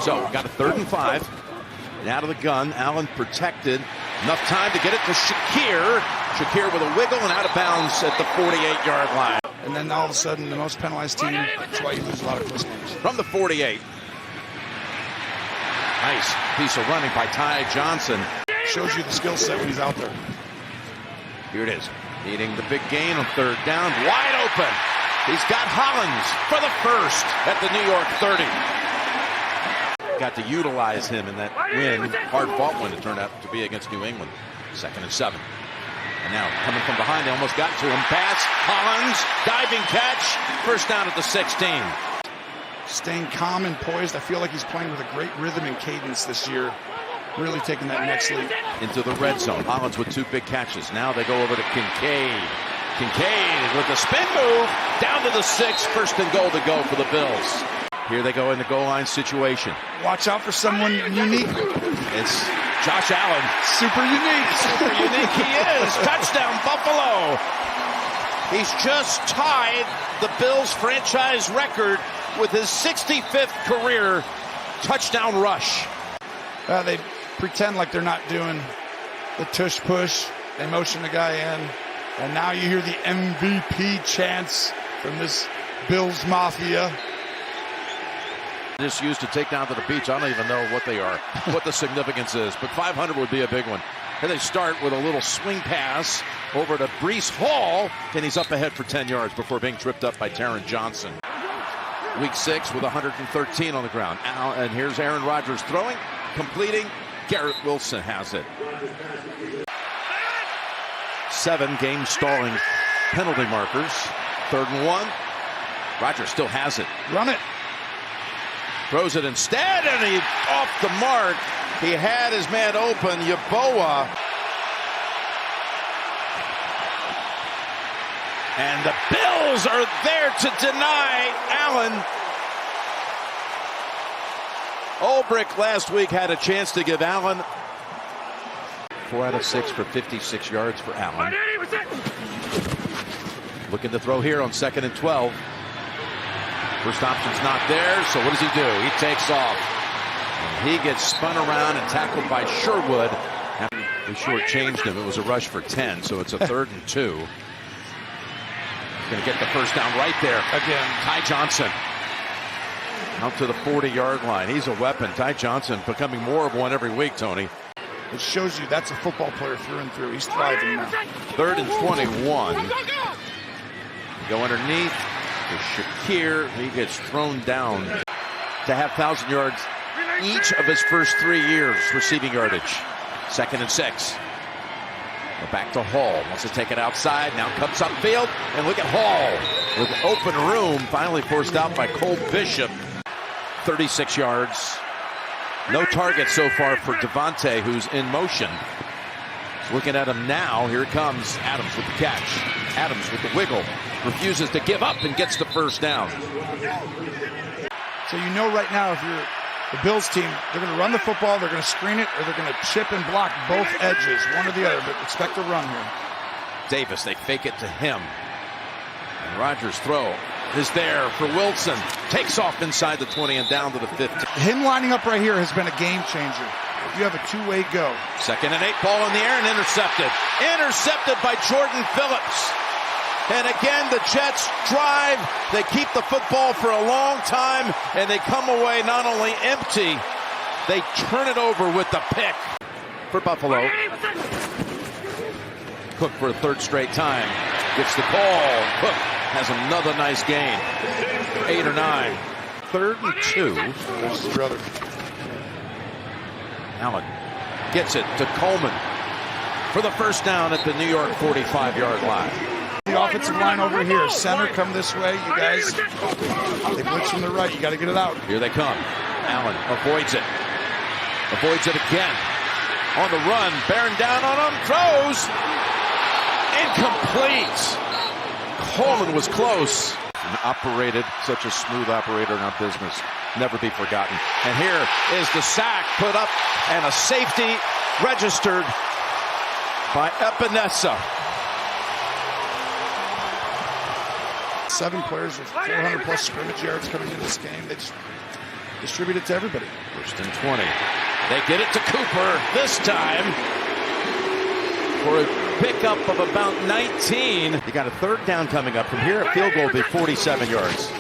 So got a 3rd and 5. And out of the gun, Allen protected. Enough time to get it to Shakir. Shakir with a wiggle and out of bounds at the 48-yard line. And then all of a sudden, the most penalized team. That's why you lose a lot of close games. From the 48. Nice piece of running by Ty Johnson. Shows you the skill set when he's out there. Here it is. Needing the big gain on 3rd down. Wide open. He's got Hollins for the first at the New York 30. Got to utilize him in that win. Hard-fought win it turned out to be against New England. 2nd and 7. And now coming from behind, they almost got to him. Pass. Hollins. Diving catch. First down at the 16. Staying calm and poised. I feel like he's playing with a great rhythm and cadence this year. Really taking that next leap. Into the red zone. Hollins with 2 big catches. Now they go over to Kincaid. Kincaid with a spin move. Down to the 6. 1st and goal to go for the Bills. Here they go in the goal line situation. Watch out for someone unique. It's Josh Allen. Super unique. Super unique he is. Touchdown, Buffalo. He's just tied the Bills franchise record with his 65th career touchdown rush. They pretend like they're not doing the tush push. They motion the guy in. And now you hear the MVP chants from this Bills Mafia. Just used to take down to the beach. I don't even know what they are, what the significance is, but 500 would be a big one. And they start with a little swing pass over to Breece Hall, and he's up ahead for 10 yards before being tripped up by Taron Johnson. Week 6 with 113 on the ground. And here's Aaron Rodgers throwing, completing. Garrett Wilson has it. 7 game stalling penalty markers. 3rd and 1. Rodgers still has it. Run it. Throws it instead, and he off the mark. He had his man open, Yeboah. And the Bills are there to deny Allen. Ulbrich last week had a chance to give Allen 4 out of 6 for 56 yards for Allen. Looking to throw here on 2nd and 12. First option's not there, so what does he do? He takes off. And he gets spun around and tackled by Sherwood. They shortchanged him. It was a rush for 10, so it's a 3rd and 2. Going to get the first down right there. Again, Ty Johnson. Out to the 40-yard line. He's a weapon. Ty Johnson becoming more of one every week, Tony. It shows you that's a football player through and through. He's thriving now. 3rd and 21. Go underneath. Shakir, he gets thrown down to have 1,000 yards each of his first 3 years receiving yardage. 2nd and 6. Go back to Hall. Wants to take it outside. Now comes upfield. And look at Hall with open room. Finally forced out by Cole Bishop. 36 yards. No target so far for Devontae, who's in motion. Looking at him now. Here it comes. Adams with the catch. Adams with the wiggle. Refuses to give up and gets the first down. So you know right now if you're the Bills team, they're going to run the football, they're going to screen it, or they're going to chip and block both edges, one or the other, but expect a run here. Davis, they fake it to him. And Rodgers' throw is there for Wilson. Takes off inside the 20 and down to the 15. Him lining up right here has been a game changer. You have a two-way go. 2nd and 8, ball in the air and intercepted. Intercepted by Jordan Phillips. And again, the Jets drive. They keep the football for a long time, and they come away not only empty, they turn it over with the pick for Buffalo. Cook for a 3rd straight time. Gets the call. Cook has another nice gain. 8 or 9. 3rd and 2. There's his brother. Allen gets it to Coleman for the first down at the New York 45-yard line. The offensive line over here. Center, come this way, you guys. They blitz from the right. You got to get it out. Here they come. Allen avoids it. Avoids it again. On the run. Bearing down on him. Throws. Incomplete. Coleman was close. Operated. Such a smooth operator in our business. Never be forgotten. And here is the sack put up and a safety registered by Epinesa. 7 players with 400 plus scrimmage yards coming into this game. Distribute it to everybody. 1st and 20. They get it to Cooper this time for a pickup of about 19. You got a 3rd down coming up. From here, a field goal will be 47 yards.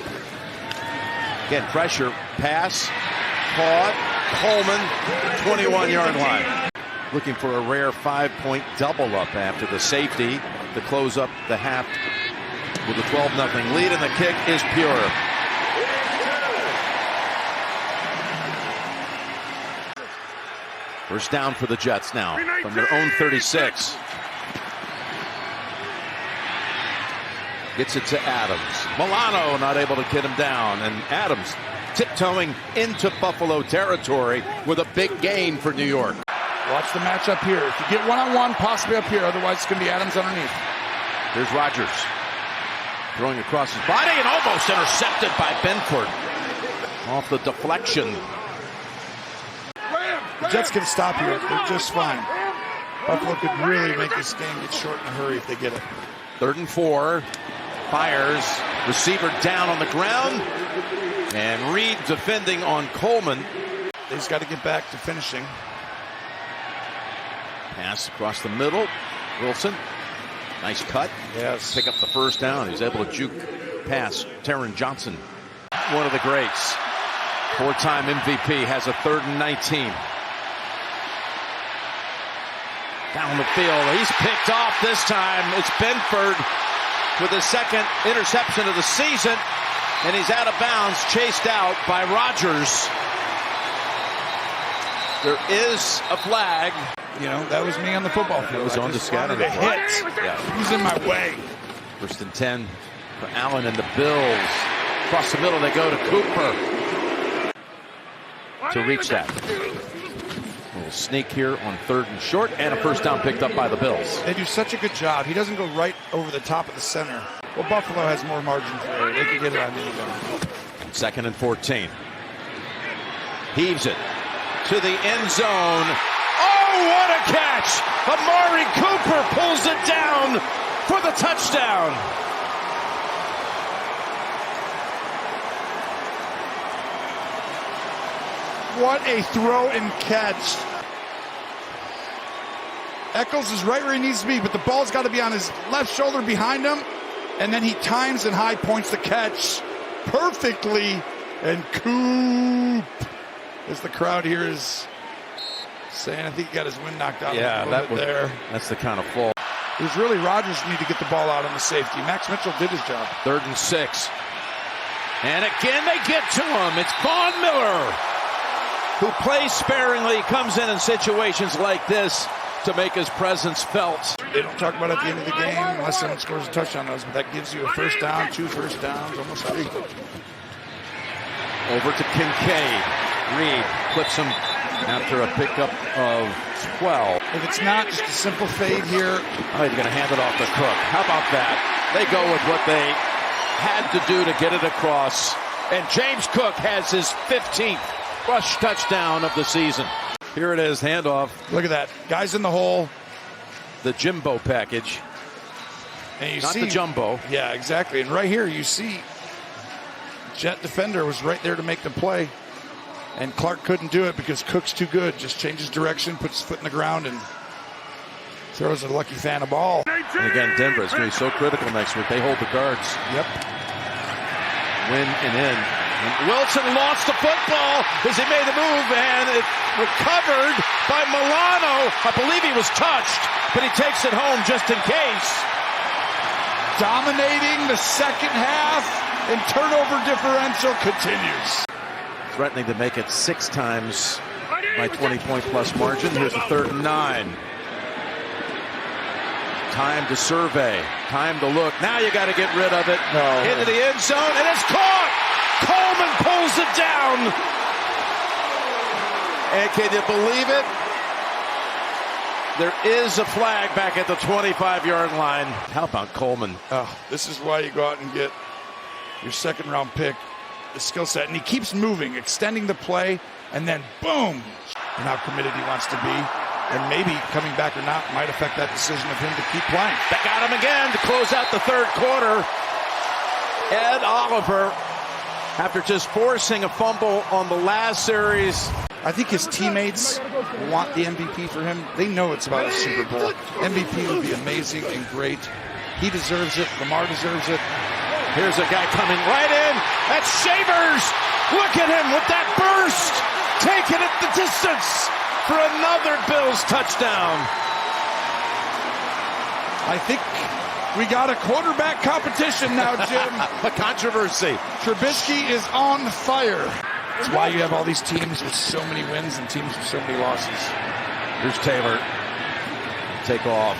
Again, pressure, pass, caught, Coleman, 21-yard line. Looking for a rare 5-point double up after the safety to close up the half with a 12-0 lead, and the kick is pure. First down for the Jets now from their own 36. Gets it to Adams. Milano not able to get him down, and Adams tiptoeing into Buffalo territory with a big gain for New York. Watch the matchup here. If you get one-on-one, possibly up here. Otherwise, it's going to be Adams underneath. Here's Rodgers throwing across his body and almost intercepted by Benford. Off the deflection. The Jets can stop here. They're just fine. Buffalo could really make this game get short in a hurry if they get it. 3rd and 4. Fires. Receiver down on the ground. And Reed defending on Coleman. They just got to get back to finishing. Pass across the middle. Wilson. Nice cut. Yes. Pick up the 1st down. He's able to juke past Taron Johnson. One of the greats. 4-time MVP has a 3rd and 19. Down the field. He's picked off this time. It's Benford with his 2nd interception of the season. And he's out of bounds, chased out by Rodgers. There is a flag. You know, that was me on the football field. It was on the scatter. Hit. Yeah. He's in my way. 1st and 10 for Allen and the Bills. Across the middle, they go to Cooper to reach that. A little sneak here on 3rd and short, and a 1st down picked up by the Bills. They do such a good job. He doesn't go right over the top of the center. Well, Buffalo has more margin for error. They can get it on either. 2nd and 14. Heaves it to the end zone. Oh, what a catch! Amari Cooper pulls it down for the touchdown. What a throw and catch. Eccles is right where he needs to be, but the ball's got to be on his left shoulder behind him. And then he times and high points the catch perfectly. And Coop, as the crowd here is saying, I think he got his wind knocked out. Yeah, there. That's the kind of fall. It was really Rodgers who needed to get the ball out on the safety. Max Mitchell did his job. 3rd and 6. And again, they get to him. It's Von Miller, who plays sparingly, comes in situations like this to make his presence felt. They don't talk about it at the end of the game unless someone scores a touchdown on us, but that gives you a 1st down, 2 first downs, almost 3. Over to Kincaid. Reed clips him after a pickup of 12. If it's not just a simple fade here. Oh, he's going to hand it off to Cook. How about that? They go with what they had to do to get it across. And James Cook has his 15th rush touchdown of the season. Here it is, handoff. Look at that. Guys in the hole. The Jimbo package. And you Not see, the jumbo. Yeah, exactly. And right here you see Jet defender was right there to make the play. And Clark couldn't do it because Cook's too good. Just changes direction, puts his foot in the ground, and throws a lucky fan a ball. And again, Denver is going to be so critical next week. They hold the guards. Yep. Win and in. And Wilson lost the football as he made the move, and it recovered by Milano. I believe he was touched, but he takes it home just in case. Dominating the 2nd half, and turnover differential continues. Threatening to make it 6 times by 20-point plus margin. Here's a 3rd and 9. Time to survey. Time to look. Now you got to get rid of it. No. Into the end zone, and it's caught! Coleman pulls it down. And can you believe it? There is a flag back at the 25-yard line. How about Coleman? Oh, this is why you go out and get your 2nd round pick, the skill set. And he keeps moving, extending the play, and then boom! And how committed he wants to be. And maybe coming back or not might affect that decision of him to keep playing. They got him again to close out the 3rd quarter. Ed Oliver after just forcing a fumble on the last series. I think his teammates want the MVP for him. They know it's about a Super Bowl. MVP would be amazing and great. He deserves it. Lamar deserves it. Here's a guy coming right in. That's Shavers. Look at him with that burst. Taking it the distance for another Bills touchdown. I think we got a quarterback competition now, Jim. A controversy. Trubisky is on fire. That's why you have all these teams with so many wins and teams with so many losses. Here's Taylor. Take off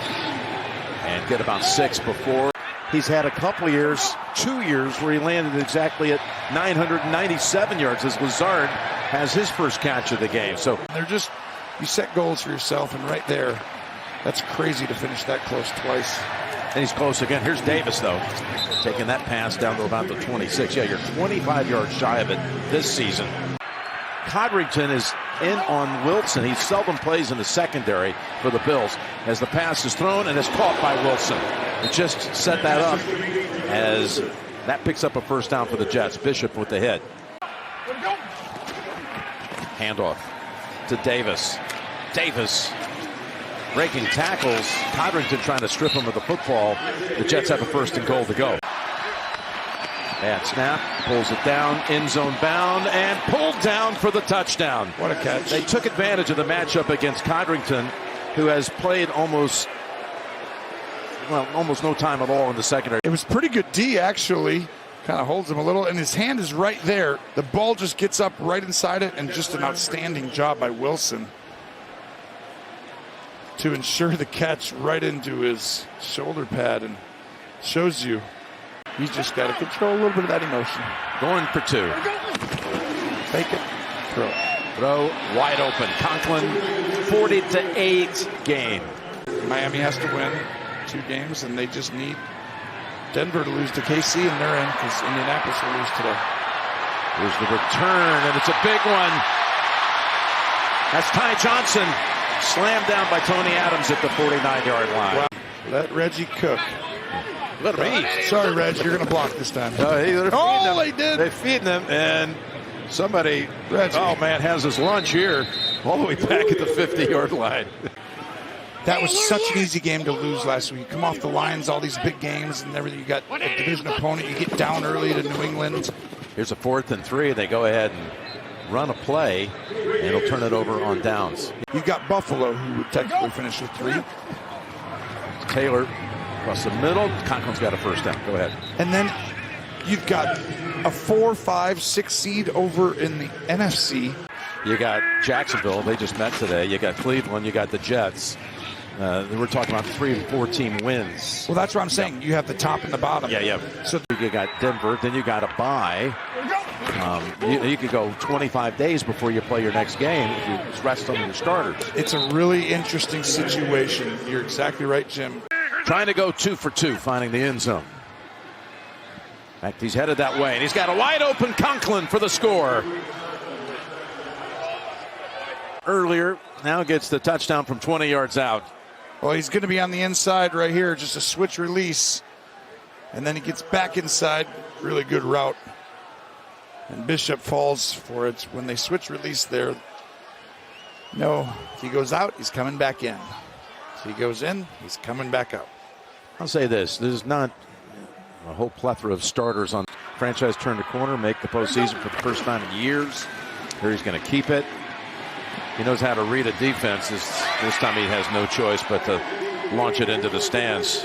and get about 6 before. He's had a couple years, 2 years, where he landed exactly at 997 yards as Lazard has his first catch of the game. So they're just, you set goals for yourself, and right there, that's crazy to finish that close twice. And he's close again. Here's Davis, though, taking that pass down to about the 26. Yeah, you're 25 yards shy of it this season. Codrington is in on Wilson. He seldom plays in the secondary for the Bills as the pass is thrown and is caught by Wilson. It just set that up as that picks up a first down for the Jets. Bishop with the hit. Handoff to Davis. Davis breaking tackles. Codrington trying to strip him of the football. The Jets have a first and goal to go. Bad snap, pulls it down, end zone bound, and pulled down for the touchdown. What a catch. They took advantage of the matchup against Codrington, who has played almost no time at all in the secondary. It was pretty good D, actually. Kind of holds him a little, and his hand is right there. The ball just gets up right inside it, and just an outstanding job by Wilson to ensure the catch right into his shoulder pad, and shows you he's just got to control a little bit of that emotion. Going for 2. Fake it, throw it. Throw wide open. Conklin, 40-8 game. Miami has to win 2 games, and they just need Denver to lose to KC, and they're in because Indianapolis will lose today. Here's the return, and it's a big one. That's Ty Johnson, slammed down by Tony Adams at the 49-yard line. Wow. Let Reggie cook. Let him eat. Sorry, Reg, you're going to block this time. They did. They're feeding him, and somebody, Reggie. oh man, has his lunch here all the way back at the 50-yard line. That was such an easy game to lose last week. You come off the Lions, all these big games and everything. You got a division opponent. You get down early to New England. Here's a 4th and 3. They go ahead and run a play, and it'll turn it over on downs. You've got Buffalo, who would technically finish with 3. Taylor across the middle. Conklin's got a first down. Go ahead. And then you've got a 4, 5, 6 seed over in the NFC. You got Jacksonville. They just met today. You got Cleveland. You got the Jets. We're talking about 3 and 4 team wins. Well, that's what I'm saying. You have the top and the bottom. Yeah. So you got Denver, then you got a bye. You could go 25 days before you play your next game if you rest on your starters. It's a really interesting situation. You're exactly right, Jim. Trying to go 2 for 2, finding the end zone. In fact, he's headed that way, and he's got a wide open Conklin for the score. Earlier, now gets the touchdown from 20 yards out. Well, he's going to be on the inside right here, just a switch release. And then he gets back inside. Really good route. And Bishop falls for it. When they switch release there, no, if he goes out, he's coming back in. So he goes in, he's coming back out. I'll say this. There's not a whole plethora of starters on franchise turn the corner, make the postseason for the first time in years. Here he's going to keep it. He knows how to read a defense. This time he has no choice but to launch it into the stands.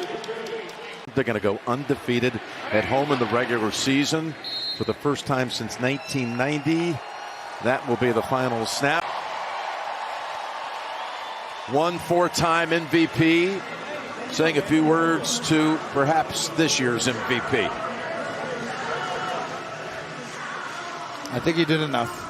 They're going to go undefeated at home in the regular season for the first time since 1990. That will be the final snap. 1 4-time MVP. Saying a few words to perhaps this year's MVP. I think he did enough.